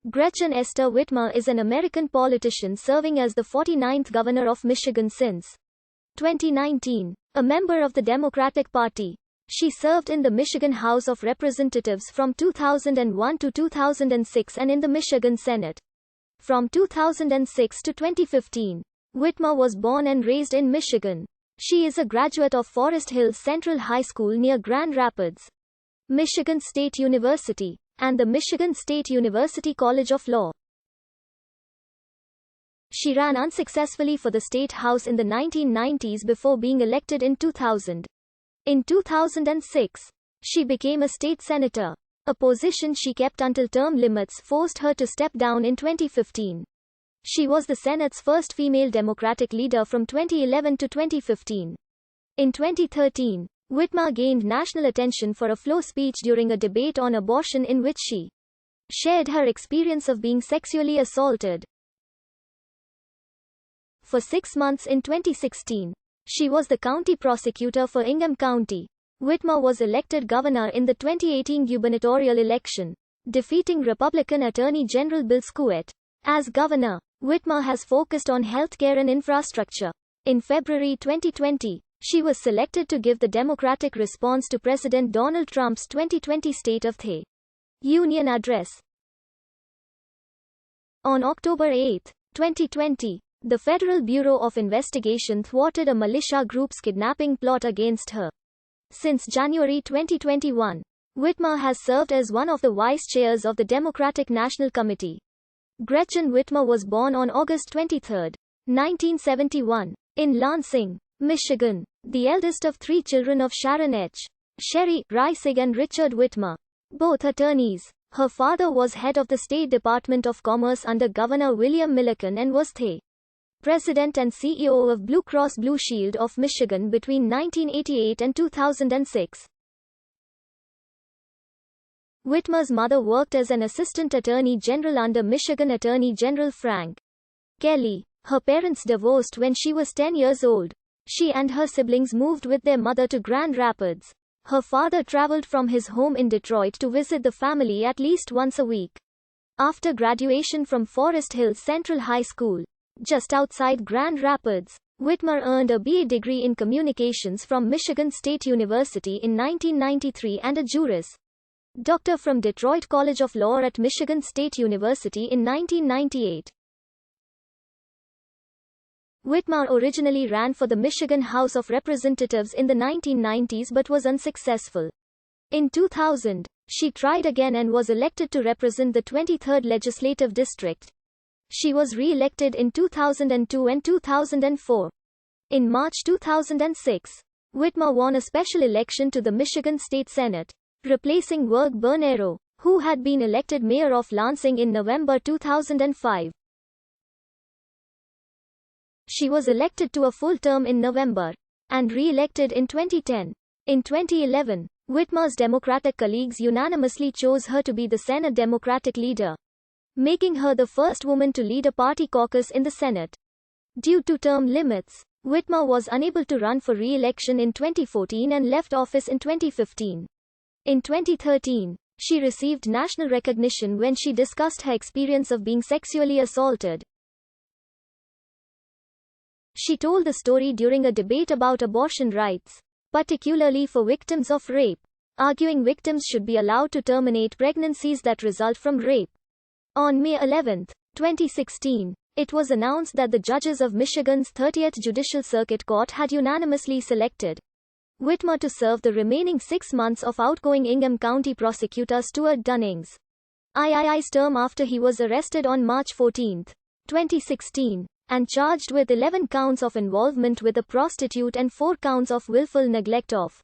Gretchen Esther Whitmer is an American politician serving as the 49th governor of Michigan since 2019. A member of the Democratic Party, she served in the Michigan House of Representatives from 2001 to 2006 and in the Michigan Senate from 2006 to 2015. Whitmer was born and raised in Michigan. She is a graduate of Forest Hills Central High School near Grand Rapids, Michigan State University, and the Michigan State University College of Law. She ran unsuccessfully for the state house in the 1990s before being elected in 2000. In 2006, she became a state senator, a position she kept until term limits forced her to step down in 2015. She was the Senate's first female Democratic leader from 2011 to 2015. In 2013, Whitmer gained national attention for a floor speech during a debate on abortion in which she shared her experience of being sexually assaulted. For 6 months in 2016, she was the county prosecutor for Ingham County. Whitmer was elected governor in the 2018 gubernatorial election, defeating Republican Attorney General Bill Scuet. As governor, Whitmer has focused on healthcare and infrastructure. In February 2020, she was selected to give the Democratic response to President Donald Trump's 2020 State of the Union address. On October 8, 2020, the Federal Bureau of Investigation thwarted a militia group's kidnapping plot against her. Since January 2021, Whitmer has served as one of the vice chairs of the Democratic National Committee. Gretchen Whitmer was born on August 23, 1971, in Lansing, Michigan, the eldest of 3 children of Sharon H. Sherry Reisig and Richard Whitmer, both attorneys. Her father was head of the State Department of Commerce under Governor William Milliken and was the president and CEO of Blue Cross Blue Shield of Michigan between 1988 and 2006. Whitmer's mother worked as an assistant attorney general under Michigan Attorney General Frank Kelly. Her parents divorced when she was 10 years old. She and her siblings moved with their mother to Grand Rapids. Her father traveled from his home in Detroit to visit the family at least once a week. After graduation from Forest Hills Central High School, just outside Grand Rapids, Whitmer earned a BA degree in communications from Michigan State University in 1993 and a Juris Doctor from Detroit College of Law at Michigan State University in 1998. Whitmer originally ran for the Michigan House of Representatives in the 1990s but was unsuccessful. In 2000, she tried again and was elected to represent the 23rd Legislative District. She was re-elected in 2002 and 2004. In March 2006, Whitmer won a special election to the Michigan State Senate, replacing Werg Bernero, who had been elected mayor of Lansing in November 2005. She was elected to a full term in November, and re-elected in 2010. In 2011, Whitmer's Democratic colleagues unanimously chose her to be the Senate Democratic leader, making her the first woman to lead a party caucus in the Senate. Due to term limits, Whitmer was unable to run for re-election in 2014 and left office in 2015. In 2013, she received national recognition when she discussed her experience of being sexually assaulted. She told the story during a debate about abortion rights, particularly for victims of rape, arguing victims should be allowed to terminate pregnancies that result from rape. On May 11, 2016, it was announced that the judges of Michigan's 30th Judicial Circuit Court had unanimously selected Whitmer to serve the remaining 6 months of outgoing Ingham County Prosecutor Stuart Dunning's II's term after he was arrested on March 14, 2016, and charged with 11 counts of involvement with a prostitute and 4 counts of willful neglect of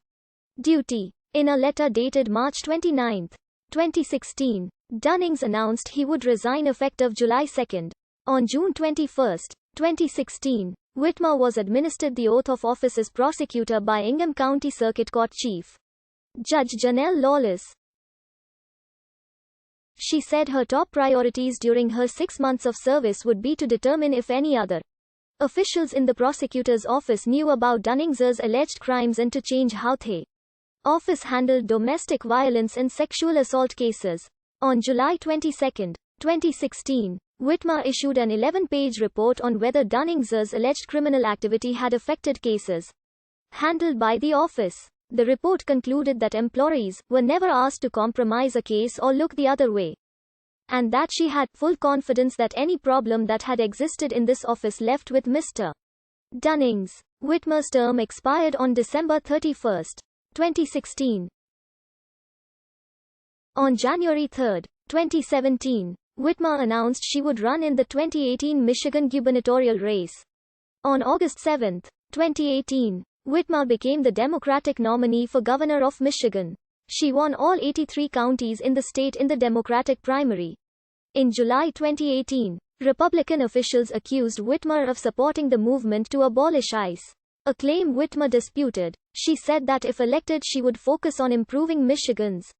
duty. In a letter dated March 29, 2016, Dunnings announced he would resign effective July 2. On June 21, 2016, Whitmer was administered the oath of office as prosecutor by Ingham County Circuit Court Chief Judge Janelle Lawless. She said her top priorities during her 6 months of service would be to determine if any other officials in the prosecutor's office knew about Dunnings's alleged crimes and to change how the office handled domestic violence and sexual assault cases. On July 22, 2016. Whitmer issued an 11-page report on whether Dunning's alleged criminal activity had affected cases handled by the office. The report concluded that employees were never asked to compromise a case or look the other way, and that she had full confidence that any problem that had existed in this office left with Mr. Dunning's. Whitmer's term expired on December 31, 2016. On January 3, 2017, Whitmer announced she would run in the 2018 Michigan gubernatorial race. On August 7, 2018, Whitmer became the Democratic nominee for governor of Michigan. She won all 83 counties in the state in the Democratic primary. In July 2018, Republican officials accused Whitmer of supporting the movement to abolish ICE, a claim Whitmer disputed. She said that if elected she would focus on improving Michigan's